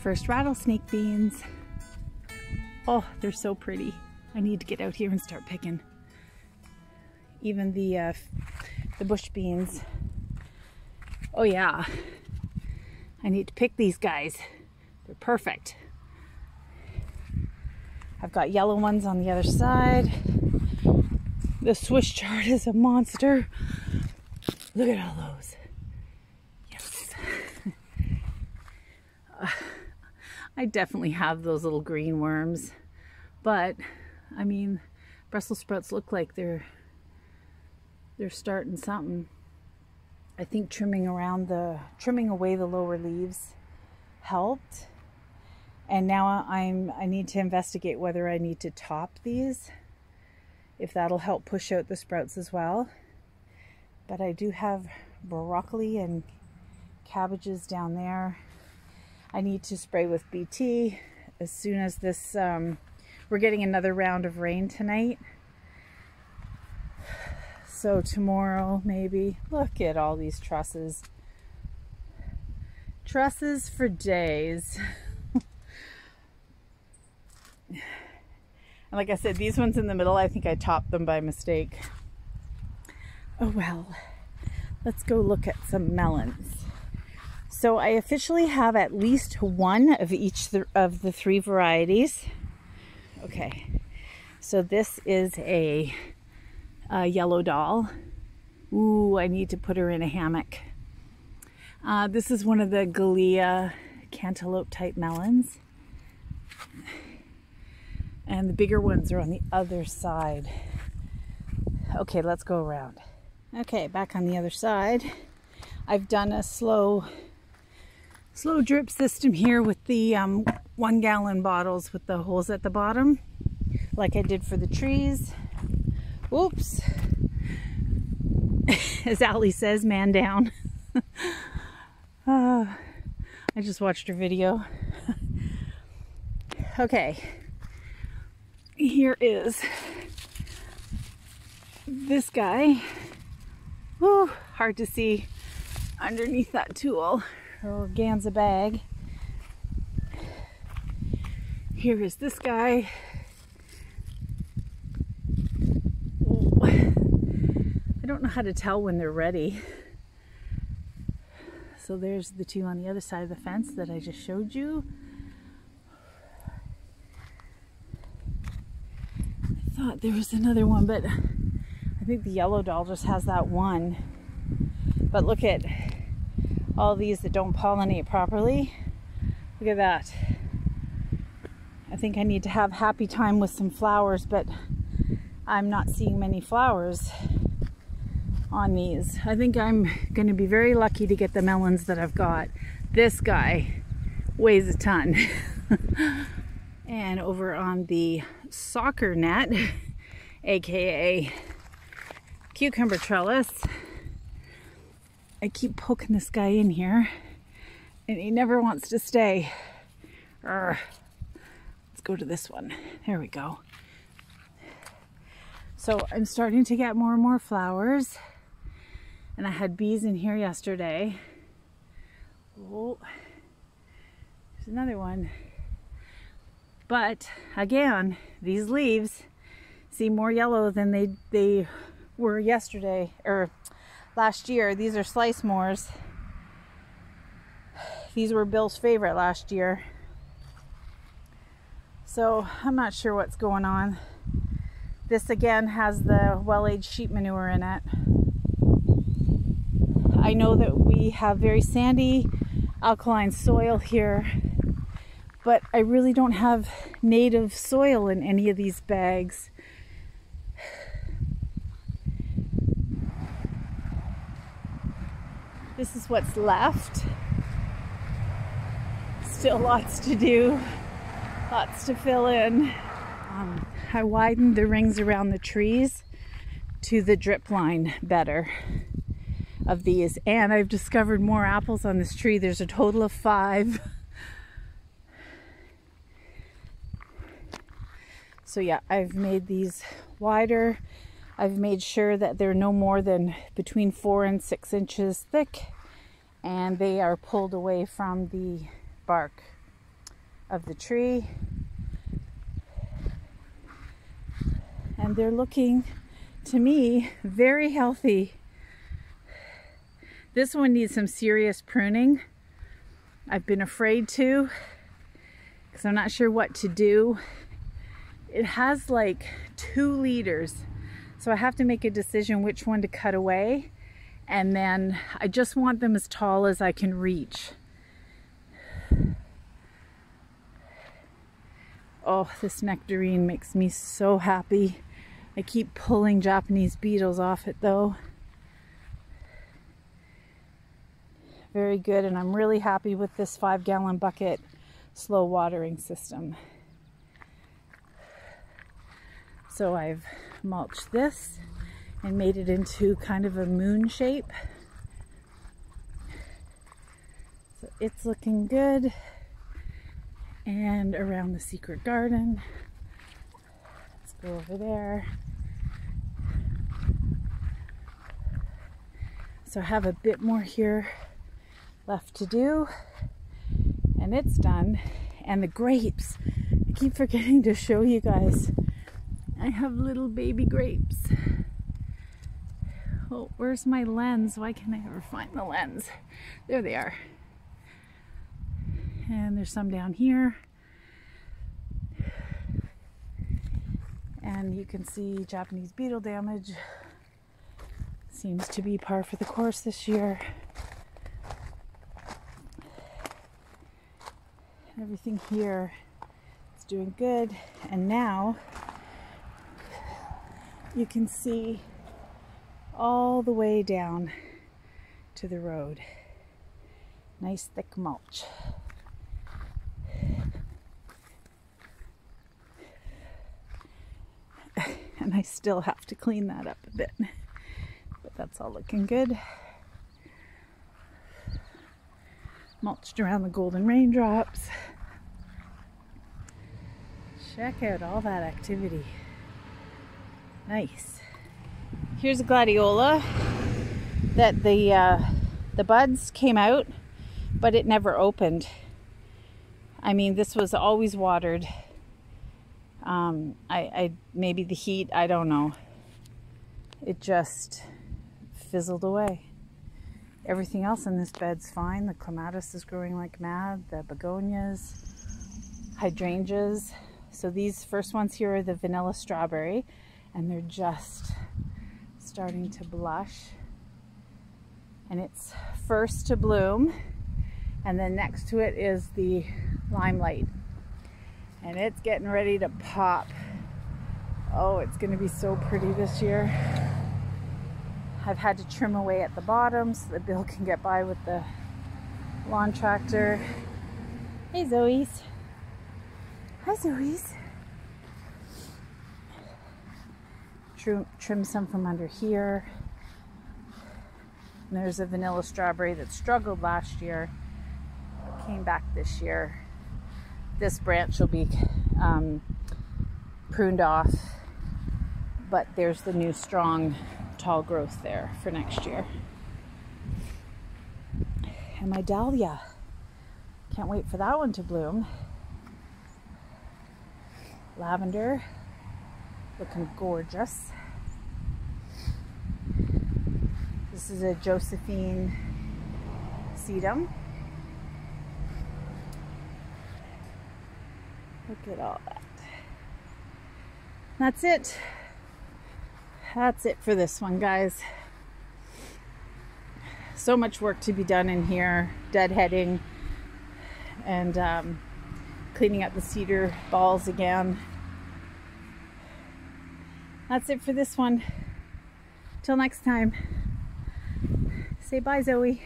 First rattlesnake beans. Oh, they're so pretty. I need to get out here and start picking. Even the bush beans. Oh yeah, I need to pick these guys. They're perfect. I've got yellow ones on the other side. The Swiss chard is a monster. Look at all those. Yes. I definitely have those little green worms, but I mean, Brussels sprouts look like they're starting something. I think trimming away the lower leaves helped. And now I need to investigate whether I need to top these, if that'll help push out the sprouts as well. But I do have broccoli and cabbages down there. I need to spray with BT as soon as this, we're getting another round of rain tonight. So tomorrow maybe. Look at all these trusses. Trusses for days. And like I said, these ones in the middle, I think I topped them by mistake. Oh well, let's go look at some melons. So I officially have at least one of each of the three varieties. Okay, so this is a yellow doll. Ooh, I need to put her in a hammock. This is one of the Gallia cantaloupe type melons. And the bigger ones are on the other side. Okay, let's go around. Okay, back on the other side. I've done a slow drip system here with the 1 gallon bottles with the holes at the bottom, like I did for the trees. Oops. As Allie says, man down. I just watched her video. Okay. Here is this guy. Whew, hard to see underneath that tool or organza bag. Here is this guy. Oh, I don't know how to tell when they're ready. So there's the two on the other side of the fence that I just showed you. I thought there was another one, but I think the yellow doll just has that one. But look at all these that don't pollinate properly. Look at that. I think I need to have happy time with some flowers, but I'm not seeing many flowers on these. I think I'm going to be very lucky to get the melons that I've got. This guy weighs a ton. And over on the soccer net, aka cucumber trellis, I keep poking this guy in here and he never wants to stay. Let's go to this one. There we go. So I'm starting to get more and more flowers, and I had bees in here yesterday. Oh, there's another one. But again, these leaves seem more yellow than they were yesterday or last year. These are slice mores. These were Bill's favorite last year. So I'm not sure what's going on. This again has the well-aged sheep manure in it. I know that we have very sandy, alkaline soil here, but I really don't have native soil in any of these bags. This is what's left. Still lots to do, lots to fill in. I widened the rings around the trees to the drip line better of these, and I've discovered more apples on this tree. There's a total of 5. So yeah, I've made these wider. I've made sure that they're no more than between 4 and 6 inches thick, and they are pulled away from the bark. of the tree. And they're looking, to me, very healthy. This one needs some serious pruning. I've been afraid to, because I'm not sure what to do. It has like 2 leaders, so I have to make a decision which one to cut away. And then I just want them as tall as I can reach. Oh, this nectarine makes me so happy. I keep pulling Japanese beetles off it though. Very good, and I'm really happy with this 5-gallon bucket slow watering system. So I've mulched this and made it into kind of a moon shape. So it's looking good. And around the secret garden, let's go over there. So I have a bit more here left to do, and it's done. And the grapes, I keep forgetting to show you guys. I have little baby grapes. Oh, where's my lens? Why can't I ever find the lens? There they are. And there's some down here. And you can see Japanese beetle damage seems to be par for the course this year. Everything here is doing good. And now you can see all the way down to the road. Nice thick mulch. And I still have to clean that up a bit, but that's all looking good. Mulched around the golden raindrops. Check out all that activity. Nice. Here's a gladiola that the buds came out, but it never opened. I mean, this was always watered. Maybe the heat, I don't know. It just fizzled away. Everything else in this bed's fine. The clematis is growing like mad. The begonias, hydrangeas. So these first ones here are the vanilla strawberry, and they're just starting to blush. And it's first to bloom, and then next to it is the limelight. And it's getting ready to pop. Oh, it's going to be so pretty this year. I've had to trim away at the bottom so that Bill can get by with the lawn tractor. Hey, Zoe's. Hi, Zoe's. Trim some from under here. And there's a vanilla strawberry that struggled last year, came back this year. This branch will be pruned off, but there's the new strong tall growth there for next year. And my dahlia, can't wait for that one to bloom. Lavender, looking gorgeous. This is a Josephine sedum. Look at all that. That's it. That's it for this one, guys. So much work to be done in here. Deadheading and cleaning up the cedar balls again. That's it for this one. Till next time. Say bye, Zoe.